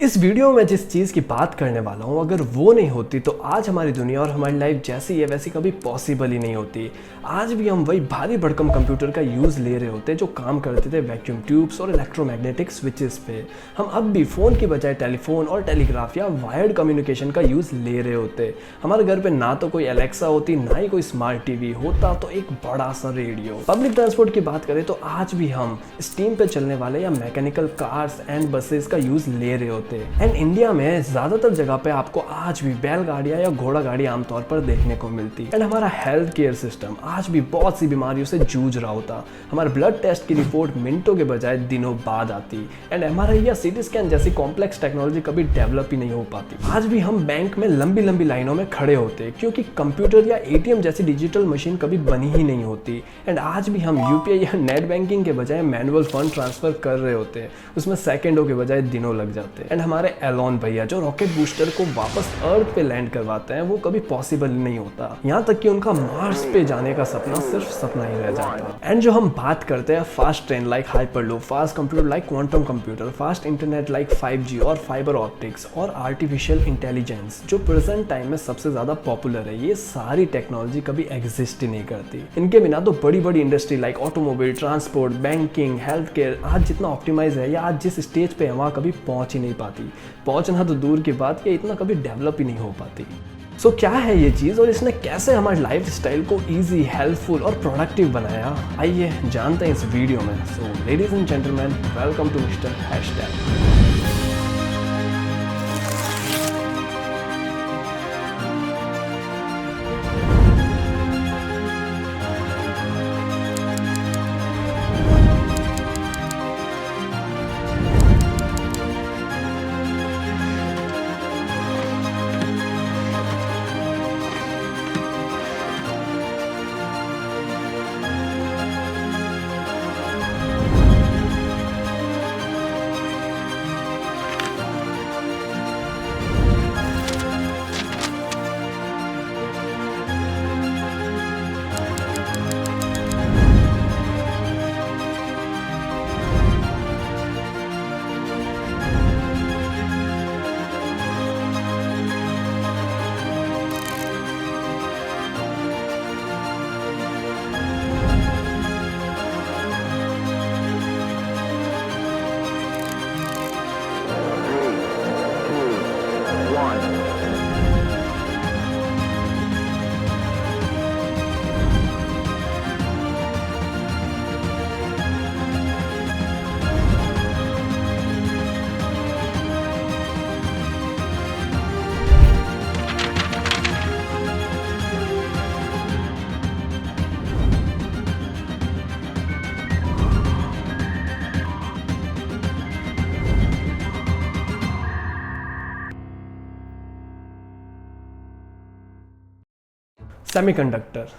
इस वीडियो में जिस चीज़ की बात करने वाला हूँ अगर वो नहीं होती तो आज हमारी दुनिया और हमारी लाइफ जैसी है वैसी कभी पॉसिबल ही नहीं होती। आज भी हम वही भारी भरकम कंप्यूटर का यूज़ ले रहे होते जो काम करते थे वैक्यूम ट्यूब्स और इलेक्ट्रोमैग्नेटिक स्विचेस पे। हम अब भी फ़ोन की बजाय टेलीफोन और टेलीग्राफ या वायर्ड कम्युनिकेशन का यूज़ ले रहे होते। हमारे घर पे ना तो कोई एलेक्सा होती ना ही कोई स्मार्ट टीवी होता तो एक बड़ा सा रेडियो। पब्लिक ट्रांसपोर्ट की बात करें तो आज भी हम स्टीम पे चलने वाले या मैकेनिकल कार्स एंड बसेस का यूज़ ले रहे होते। एंड इंडिया में ज़्यादातर जगह पे आपको आज भी बैलगाड़ियाँ या घोड़ा गाड़ी आमतौर पर देखने को मिलती। एंड हमारा हेल्थ केयर सिस्टम आज भी बहुत सी बीमारियों से जूझ रहा होता। हमारे ब्लड टेस्ट की रिपोर्ट मिनटों के बजाय दिनों बाद आती। एंड एमआरआई या सीटी स्कैन जैसी कॉम्प्लेक्स टेक्नोलॉजी कभी डेवलप ही नहीं हो पाती। आज भी हम बैंक में लंबी लंबी लाइनों में खड़े होते क्योंकि कंप्यूटर या एटीएम जैसी डिजिटल मशीन कभी बनी ही नहीं होती। एंड आज भी हम यूपीआई या नेट बैंकिंग के बजाय मैनुअल फंड ट्रांसफर कर रहे होते, उसमें सेकंडों के बजाय दिनों लग जाते। एंड हमारे एलोन भैया जो रॉकेट बूस्टर को वापस अर्थ पे लैंड करवाते हैं वो कभी पॉसिबल नहीं होता। यहाँ तक कि उनका मार्स पे जाने का सपना सिर्फ सपना ही रह जाता। एंड जो हम बात करते हैं fast train like hyperloop, fast computer like quantum computer, fast internet like 5G और फाइबर ऑप्टिक्स और आर्टिफिशियल इंटेलिजेंस जो प्रेजेंट टाइम में सबसे ज्यादा पॉपुलर है, ये सारी टेक्नोलॉजी कभी एग्जिस्ट ही नहीं करती। इनके बिना तो बड़ी बड़ी industry like automobile, transport, banking, health care आज जितना ऑप्टिमाइज है या आज जिस स्टेज पे है वहाँ कभी पहुंच ही नहीं पाती। पहुंचना तो दूर की बात कि इतना कभी डेवलप ही नहीं हो पाती। सो क्या है ये चीज़ और इसने कैसे हमारे लाइफ स्टाइल को ईजी, हेल्पफुल और प्रोडक्टिव बनाया, आइए जानते हैं इस वीडियो में। So ladies and gentleman, welcome to mister hashtag.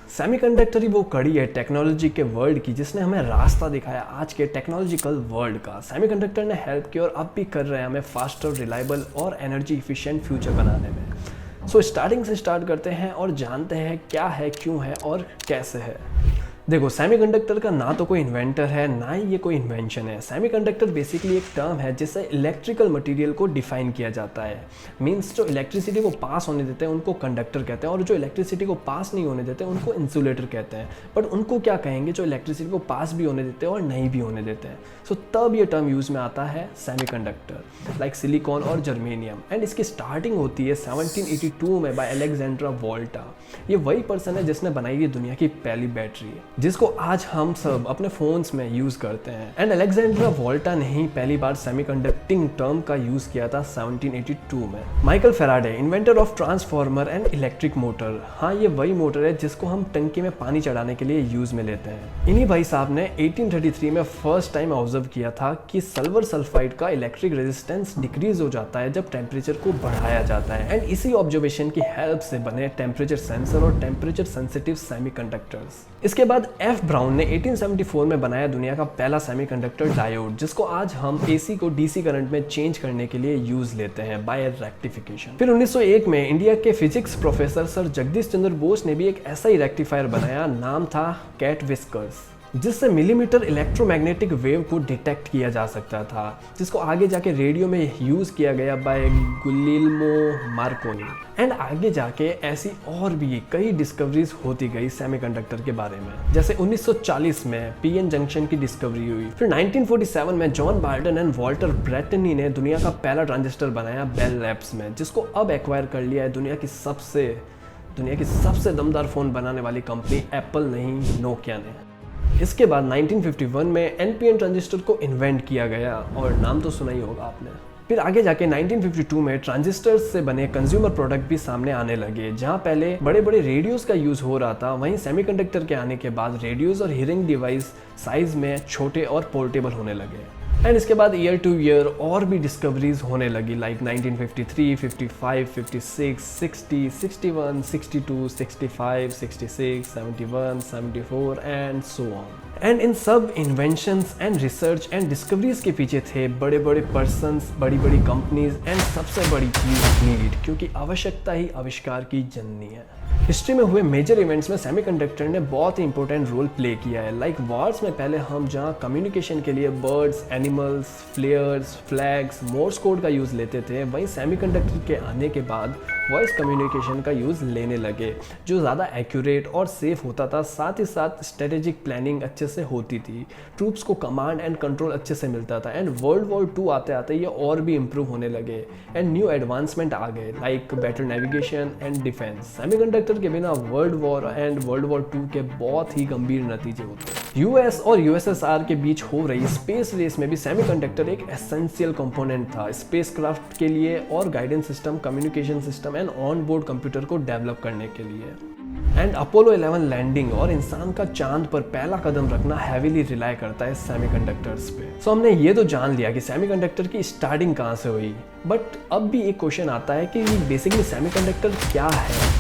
Semiconductor ही वो कड़ी है टेक्नोलॉजी के वर्ल्ड की जिसने हमें रास्ता दिखाया आज के टेक्नोलॉजिकल वर्ल्ड का। सेमीकंडक्टर ने हेल्प की और अब भी कर रहे हैं हमें फास्टर, रिलायबल और एनर्जी इफिशिएंट फ्यूचर बनाने में। सो स्टार्टिंग से स्टार्ट करते हैं और जानते हैं क्या है, क्यों है और कैसे है। देखो, सेमीकंडक्टर का ना तो कोई इन्वेंटर है ना ही ये कोई इन्वेंशन है। सेमीकंडक्टर बेसिकली एक टर्म है जिससे इलेक्ट्रिकल मटेरियल को डिफाइन किया जाता है। मींस जो इलेक्ट्रिसिटी को पास होने देते हैं उनको कंडक्टर कहते हैं और जो इलेक्ट्रिसिटी को पास नहीं होने देते हैं उनको इंसुलेटर कहते हैं। बट उनको क्या कहेंगे जो इलेक्ट्रिसिटी को पास भी होने देते हैं और नहीं भी होने देते हैं। सो तब ये टर्म यूज़ में आता है सेमीकंडक्टर लाइक सिलिकॉन और जर्मेनियम। एंड इसकी स्टार्टिंग होती है 1782 में बाय अलेक्जेंड्रा वोल्टा। ये वही पर्सन है जिसने बनाई है दुनिया की पहली बैटरी जिसको आज हम सब अपने फोन्स में यूज करते हैं। एंड अलेक्जेंड्रा वोल्टा ने ही पहली बार सेमीकंडक्टिंग टर्म का यूज किया था 1782 में। Michael Faraday, inventor of transformer and electric motor, हाँ ये वही मोटर है जिसको हम टंकी में पानी चढ़ाने के लिए यूज में लेते हैं। इन्हीं भाई साहब ने 1833 में फर्स्ट टाइम ऑब्जर्व किया था कि सल्फर सल्फाइड का इलेक्ट्रिक रेजिस्टेंस डिक्रीज हो जाता है जब टेम्परेचर को बढ़ाया जाता है। एंड इसी ऑब्जर्वेशन की हेल्प से बने टेम्परेचर सेंसर और टेम्परेचर सेंसिटिव सेमीकंडक्टर्स। इसके बाद एफ ब्राउन ने 1874 में बनाया दुनिया का पहला सेमीकंडक्टर डायोड जिसको आज हम एसी को डीसी करंट में चेंज करने के लिए यूज लेते हैं बाय रेक्टिफिकेशन। फिर 1901 में इंडिया के physics professor sir Jagdish Chandra Bose ने भी एक ऐसा ही रेक्टिफायर बनाया, नाम था कैट विस्कर्स। जिससे मिलीमीटर इलेक्ट्रोमैग्नेटिक वेव को डिटेक्ट किया जा सकता था, जिसको आगे जाके रेडियो में यूज़ किया गया बाय गुलिल्मो मार्कोनी। एंड आगे जाके ऐसी और भी कई डिस्कवरीज होती गई सेमीकंडक्टर के बारे में। जैसे 1940 में पीएन जंक्शन की डिस्कवरी हुई। फिर 1947 में जॉन बार्टन एंड वॉल्टर ब्रेटनी ने दुनिया का पहला ट्रांजिस्टर बनाया बेल लैब्स में, जिसको अब एक्वायर कर लिया है दुनिया की सबसे दमदार फ़ोन बनाने वाली कंपनी एप्पल नहीं, नोकिया ने। इसके बाद 1951 में एनपीएन ट्रांजिस्टर को इन्वेंट किया गया, और नाम तो सुना ही होगा आपने। फिर आगे जाके 1952 में ट्रांजिस्टर्स से बने कंज्यूमर प्रोडक्ट भी सामने आने लगे। जहां पहले बड़े बड़े रेडियोस का यूज़ हो रहा था, वहीं सेमीकंडक्टर के आने के बाद रेडियोस और हियरिंग डिवाइस साइज में छोटे और पोर्टेबल होने लगे। एंड इसके बाद ईयर टू ईयर और भी डिस्कवरीज होने लगी, like 1953, 55, 56, 60, 61, 62, 65, 66, 71, 74 and so on. And इन सब inventions and research and discoveries के पीछे थे बड़े बड़े पर्सन्स, बड़ी बड़ी कंपनीज एंड सबसे बड़ी चीज़ नीड, क्योंकि आवश्यकता ही आविष्कार की जननी है। हिस्ट्री में हुए मेजर इवेंट्स में सेमीकंडक्टर ने बहुत ही इंपॉर्टेंट रोल प्ले किया है। लाइक वॉर्स में पहले हम जहाँ कम्युनिकेशन के लिए birds, animals, flares, flags, Morse code का यूज़ लेते थे, वहीं सेमीकंडक्टर के आने के बाद वॉइस कम्युनिकेशन का यूज़ लेने लगे, जो ज़्यादा एक्यूरेट और सेफ होता था। साथ ही साथ स्ट्रेटेजिक प्लानिंग अच्छे से होती थी, ट्रूप्स को कमांड एंड कंट्रोल अच्छे से मिलता था। एंड वर्ल्ड वॉर 2 आते आते ये और भी इम्प्रूव होने लगे एंड न्यू एडवांसमेंट आ गए, like better navigation and defence. Semiconductor के बिना world war and world war 2 के बहुत ही गंभीर नतीजे होते। यूएस और यूएसएसआर के बीच हो रही स्पेस रेस में भी सेमीकंडक्टर एक एसेंशियल कंपोनेंट था, स्पेसक्राफ्ट के लिए और guidance system, communication system and on board computer को डेवलप करने के लिए। एंड अपोलो 11 लैंडिंग और इंसान का चांद पर पहला कदम रखना हैवीली रिलाय करता है सेमीकंडक्टर्स पे। सो हमने ये तो जान लिया कि सेमीकंडक्टर की स्टार्टिंग कहाँ से हुई, बट अब भी एक क्वेश्चन आता है कि बेसिकली सेमीकंडक्टर क्या है।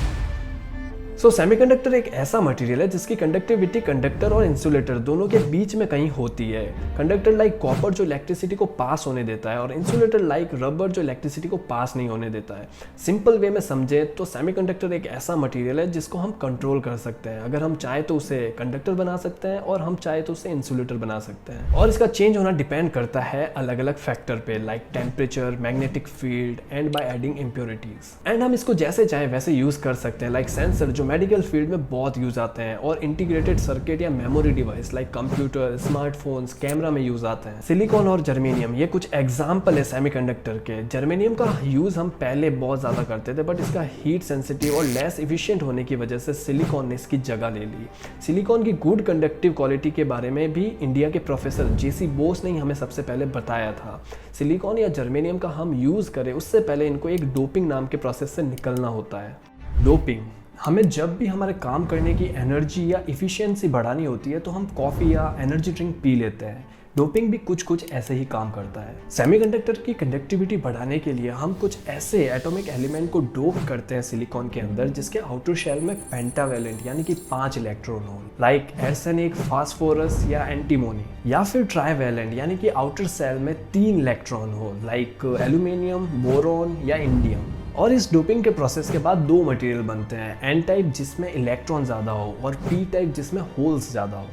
सेमीकंडक्टर एक ऐसा मटेरियल है जिसकी कंडक्टिविटी कंडक्टर और इंसुलेटर दोनों के बीच में कहीं होती है। कंडक्टर लाइक कॉपर जो इलेक्ट्रिसिटी को पास होने देता है, और इंसुलेटर लाइक रबर जो इलेक्ट्रिसिटी को पास नहीं होने देता है। सिंपल वे में समझे तो सेमीकंडक्टर एक ऐसा मटेरियल है जिसको हम कंट्रोल कर सकते हैं। अगर हम चाहे तो उसे कंडक्टर बना सकते हैं, और हम चाहे तो उसे इंसुलेटर बना सकते हैं। और इसका चेंज होना डिपेंड करता है अलग अलग फैक्टर पे, like temperature, magnetic field and by adding impurities. And हम इसको जैसे चाहे वैसे यूज कर सकते हैं, लाइक सेंसर जो मेडिकल फील्ड में बहुत यूज आते हैं, और इंटीग्रेटेड सर्किट या memory device like computer, smartphones, camera में यूज आते हैं। सिलिकॉन और जर्मेनियम ये कुछ एग्जांपल है सेमीकंडक्टर के। जर्मेनियम का यूज हम पहले बहुत ज्यादा करते थे, बट इसका हीट सेंसिटिव और लेस इफिशिएंट होने की वजह से सिलिकॉन ने इसकी जगह ले ली। सिलिकॉन की गुड कंडक्टिव क्वालिटी के बारे में भी इंडिया के प्रोफेसर जेसी बोस ने हमें सबसे पहले बताया था। सिलिकॉन या जर्मेनियम का हम यूज करें उससे पहले इनको एक डोपिंग नाम के प्रोसेस से निकलना होता है। डोपिंग हमें जब भी हमारे काम करने की एनर्जी या इफ़िशियंसी बढ़ानी होती है तो हम कॉफ़ी या एनर्जी ड्रिंक पी लेते हैं। डोपिंग भी कुछ ऐसे ही काम करता है। सेमीकंडक्टर की कंडक्टिविटी बढ़ाने के लिए हम कुछ ऐसे एटॉमिक एलिमेंट को डोप करते हैं सिलिकॉन के अंदर, जिसके आउटर शेल में पेंटावेलेंट यानी कि 5 इलेक्ट्रॉन हो, लाइक आर्सेनिक, फास्फोरस या एंटीमोनी, या फिर ट्राइवेलेंट यानी कि आउटर शेल में 3 इलेक्ट्रॉन हो, लाइक एल्यूमिनियम, बोरॉन या इंडियम। और इस डोपिंग के प्रोसेस के बाद 2 मटेरियल बनते हैं, एन टाइप जिसमें इलेक्ट्रॉन ज़्यादा हो और पी टाइप जिसमें होल्स ज़्यादा हो।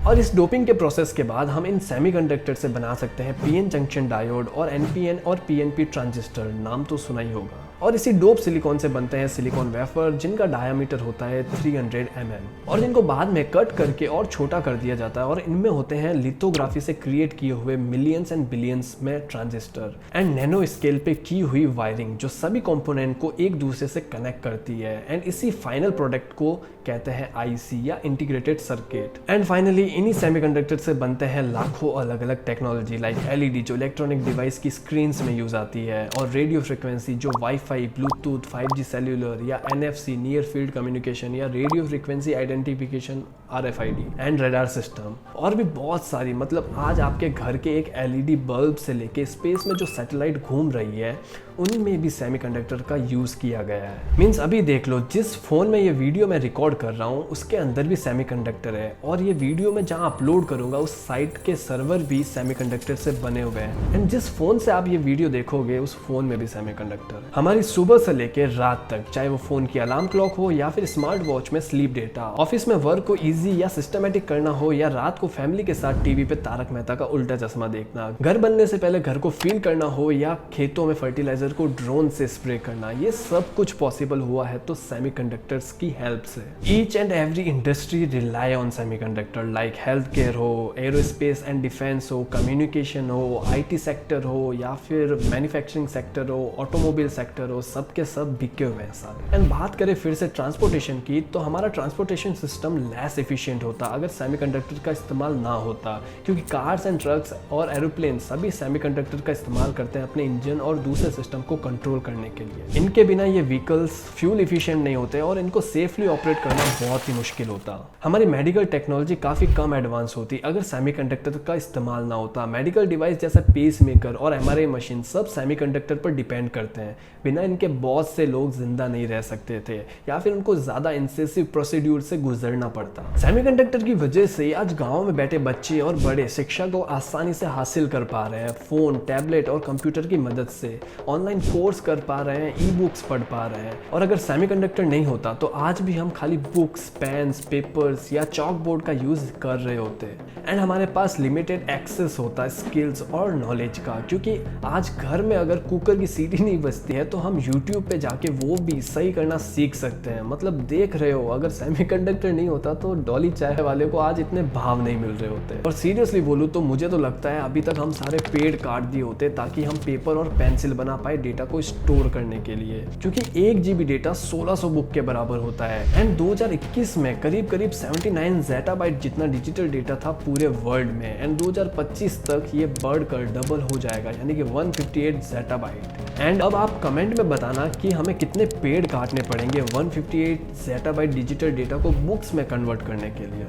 और इस डोपिंग के प्रोसेस के बाद हम इन सेमीकंडक्टर से बना सकते हैं पीएन जंक्शन डायोड और एनपीएन और पीएनपी ट्रांजिस्टर, नाम तो सुना ही होगा। और इसी डोप सिलिकॉन से बनते हैं सिलिकॉन वेफर, जिनका डायामीटर होता है 300 mm, और जिनको बाद में कट करके और छोटा कर दिया जाता है। और इनमें होते हैं लिथोग्राफी से क्रिएट किए हुए मिलियंस एंड बिलियंस में ट्रांजिस्टर एंड नैनो स्केल पे की हुई वायरिंग, जो सभी कंपोनेंट को एक दूसरे से कनेक्ट करती है। एंड इसी फाइनल प्रोडक्ट को कहते हैं आईसी या इंटीग्रेटेड सर्किट। एंड फाइनली इन्हीं सेमीकंडक्टर से बनते हैं लाखों अलग अलग टेक्नोलॉजी, लाइक एलईडी जो इलेक्ट्रॉनिक डिवाइस की स्क्रीन्स में यूज आती है, और रेडियो फ्रिक्वेंसी जो वाईफाई, ब्लूटूथ, 5G सेल्यूलर या NFC नियर फील्ड कम्युनिकेशन या radio frequency identification RFID and radar system, और भी बहुत सारी। मतलब आज आपके घर के एक LED बल्ब से लेके स्पेस में जो सैटेलाइट घूम रही है, उनमें भी सेमीकंडक्टर का यूज किया गया है। मीन्स अभी देख लो, जिस फोन में ये वीडियो मैं रिकॉर्ड कर रहा हूँ उसके अंदर भी सेमीकंडक्टर है, और ये वीडियो मैं जहाँ अपलोड करूंगा उस साइट के सर्वर भी सेमीकंडक्टर से बने हुए हैं। एंड जिस फोन से आप ये वीडियो देखोगे उस फोन में भी सेमीकंडक्टर। हमारी हमारी सुबह से लेकर रात तक, चाहे वो फोन की अलार्म क्लॉक हो या फिर स्मार्ट वॉच में स्लीप डेटा, ऑफिस में वर्क को इजी या सिस्टमेटिक करना हो या रात को फैमिली के साथ टीवी पे तारक मेहता का उल्टा चश्मा देखना, घर बनने से पहले घर को फील करना हो या खेतों में फर्टिलाइजर को ड्रोन से स्प्रे करना, ये सब कुछ पॉसिबल हुआ है तो सेमीकंडक्टर्स की हेल्प से। Each and every industry rely on semiconductor, like health care हो, एरोस्पेस एंड डिफेंस हो, कम्युनिकेशन हो, IT सेक्टर हो या फिर मैन्युफैक्चरिंग सेक्टर हो, ऑटोमोबाइल सेक्टर हो, सब के सब बिके हुए हैं सारे। एंड बात करें फिर से ट्रांसपोर्टेशन की, तो हमारा ट्रांसपोर्टेशन सिस्टम लेस एफिशिएंट होता अगर सेमीकंडक्टर का इस्तेमाल ना होता, क्योंकि कार्स एंड ट्रक्स और एरोप्लेन सभी सेमीकंडक्टर का इस्तेमाल करते हैं अपने इंजन और दूसरे सिस्टम को कंट्रोल करने के लिए। इनके बिना ये व्हीकल्स फ्यूल एफिशिएंट नहीं होते और इनको सेफली ऑपरेट करना बहुत ही मुश्किल होता। हमारी मेडिकल टेक्नोलॉजी काफ़ी कम एडवांस होती अगर सेमीकंडक्टर का इस्तेमाल ना होता। मेडिकल डिवाइस जैसे पेस मेकर और MRI मशीन सब सेमीकंडक्टर पर डिपेंड करते हैं। बिना इनके बहुत से लोग जिंदा नहीं रह सकते थे या फिर उनको ज़्यादा इंसेसिव प्रोसीड्यूर से गुजरना पड़ता। सेमीकंडक्टर की वजह से आज गाँव में बैठे बच्चे और बड़े शिक्षा को आसानी से हासिल कर पा रहे हैं। फ़ोन, टैबलेट और कंप्यूटर की मदद से ऑनलाइन कोर्स कर पा रहे हैं, ई-बुक्स पढ़ पा रहे हैं। और अगर सेमीकंडक्टर नहीं होता तो आज भी हम खाली बुक्स, पेन्स, पेपर्स या चॉक बोर्ड का यूज़ कर रहे होते एंड हमारे पास लिमिटेड एक्सेस होता है स्किल्स और नॉलेज का, क्योंकि आज घर में अगर कुकर की सीटी नहीं बजती है तो हम यूट्यूब पे जाके वो भी सही करना सीख सकते हैं। मतलब देख रहे हो, अगर सेमीकंडक्टर नहीं होता तो डॉली चाय वाले को आज इतने भाव नहीं मिल रहे होते। और सीरियसली बोलूँ तो मुझे तो लगता है अभी तक हम सारे पेड़ काट दिए होते ताकि हम पेपर और पेंसिल बना पाए डेटा को स्टोर करने के लिए, क्योंकि 1 GB डेटा 1600 बुक के बराबर होता है। एंड 2021 में करीब 79 ज़ेटाबाइट जितना डिजिटल डेटा था पूरे वर्ल्ड में। एंड 2025 तक ये बढ़कर डबल हो जाएगा, यानी कि 158 ज़ेटाबाइट। एंड अब आप कमेंट में बताना कि हमें कितने पेड़ काटने पड़ेंगे 158 ज़ेटाबाइट डिजिटल डेटा को बुक्स में कन्वर्ट करने के लिए।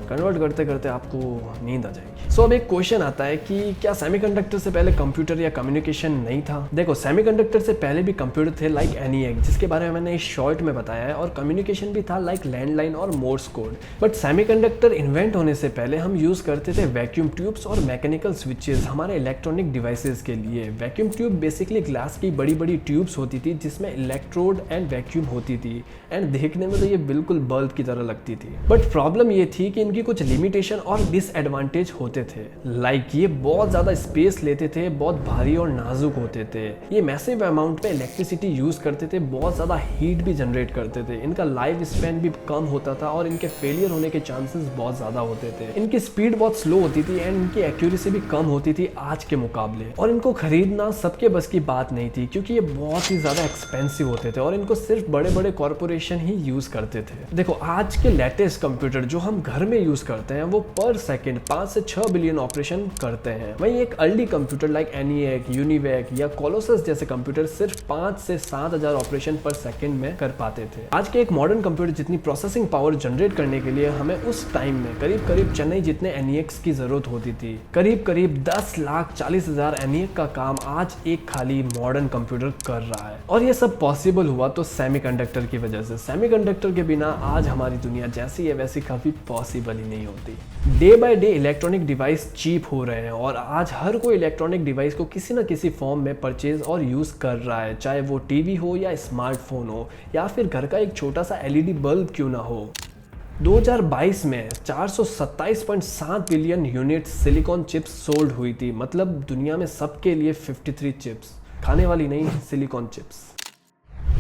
कन्वर्ट करते करते आपको नींद आ जाएगी। सो अब एक क्वेश्चन आता है कि क्या सेमीकंडक्टर से पहले कंप्यूटर या कम्युनिकेशन नहीं था? देखो, सेमीकंडक्टर से पहले भी कंप्यूटर थे लाइक ENIAC, जिसके बारे में मैंने इस शॉर्ट में बताया है, और कम्युनिकेशन भी था लाइक लैंडलाइन और Morse code. But semiconductor invent होने से पहले हम यूज करते थे वैक्यूम ट्यूब्स और मैकेनिकल स्विचेस हमारे इलेक्ट्रॉनिक डिवाइसेस के लिए। वैक्यूम ट्यूब बेसिकली ग्लास की बड़ी बड़ी ट्यूब्स होती थी जिसमें इलेक्ट्रोड एंड वैक्यूम होती थी। एंड देखने में तो ये बिल्कुल बल्ब की तरह लगती थी। बट प्रॉब्लम ये थी कि इनकी कुछ लिमिटेशन और डिसएडवांटेज होते थे। लाइक ये बहुत ज्यादा स्पेस लेते थे, बहुत भारी और नाजुक होते थे, ये मैसिव अमाउंट में इलेक्ट्रिसिटी यूज करते थे, बहुत ज्यादा हीट भी जनरेट करते थे, इनका लाइफ स्पैन भी कम होता था और इनके फेलियर होने के चांसेस बहुत ज्यादा होते थे। इनकी स्पीड बहुत स्लो होती थी एंड इनकी एक्यूरेसी भी कम होती थी आज के मुकाबले। और इनको खरीदना सबके बस की बात नहीं थी क्योंकि ये बहुत ही ज्यादा एक्सपेंसिव होते थे और इनको सिर्फ बड़े बड़े कॉर्पोरेशन ही यूज करते थे। देखो, आज के लेटेस्ट कंप्यूटर जो हम घर में यूज करते हैं वो पर सेकंड 5 से 6 बिलियन ऑपरेशन करते हैं। वहीं एक early computer like ENIAC, UNIVAC या कोलोसस जैसे कंप्यूटर सिर्फ 5 से 7,000 ऑपरेशन पर सेकंड में कर पाते थे। आज के एक मॉडर्न कंप्यूटर जितनी प्रोसेसिंग पावर जनरेट करने के लिए हमें उस टाइम में करीब चेन्नई जितने ENIACs की जरूरत होती थी। करीब 10,40,000 ENIAC का काम आज एक खाली मॉडर्न कंप्यूटर कर रहा है। और ये सब पॉसिबल हुआ तो सेमीकंडक्टर की वजह से। सेमीकंडक्टर के बिना आज हमारी दुनिया जैसी है वैसी कभी पॉसिबल ही नहीं होती। Day by day electronic device cheap हो रहे हैं और आज हर कोई इलेक्ट्रॉनिक डिवाइस को किसी न किसी फॉर्म में परचेज और यूज कर रहा है, चाहे वो टीवी हो या स्मार्टफोन हो या फिर घर का एक छोटा सा LED बल्ब क्यों ना हो। 2022 में 427.7 billion unit silicon chips sold हुई थी। मतलब दुनिया में सबके लिए 53 चिप्स, खाने वाली नहीं, सिलिकॉन चिप्स।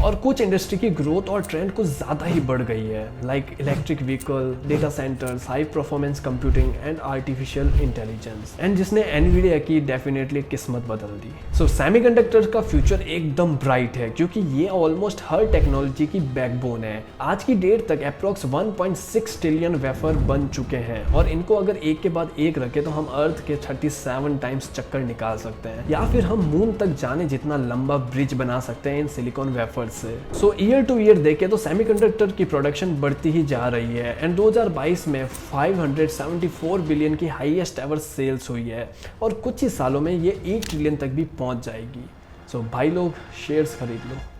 और कुछ इंडस्ट्री की ग्रोथ और ट्रेंड कुछ ज़्यादा ही बढ़ गई है, like electric vehicle, data centres, high performance computing and artificial intelligence, and जिसने एनवीडिया की डेफिनेटली किस्मत बदल दी। सो सेमीकंडक्टर का फ्यूचर एकदम ब्राइट है क्योंकि ये ऑलमोस्ट हर टेक्नोलॉजी की बैकबोन है। आज की डेट तक अप्रॉक्स 1.6 ट्रिलियन वेफर बन चुके हैं और इनको अगर एक के बाद एक रखे तो हम अर्थ के 37 टाइम्स चक्कर निकाल सकते हैं, या फिर हम मून तक जाने जितना लंबा ब्रिज बना सकते हैं इन सिलिकॉन वेफर से। सो ईयर टू ईयर देखें तो सेमीकंडक्टर की प्रोडक्शन बढ़ती ही जा रही है एंड 2022 में 574 बिलियन की हाईएस्ट एवर सेल्स हुई है और कुछ ही सालों में ये 1 ट्रिलियन तक भी पहुंच जाएगी। सो भाई लोग शेयर्स खरीद लो।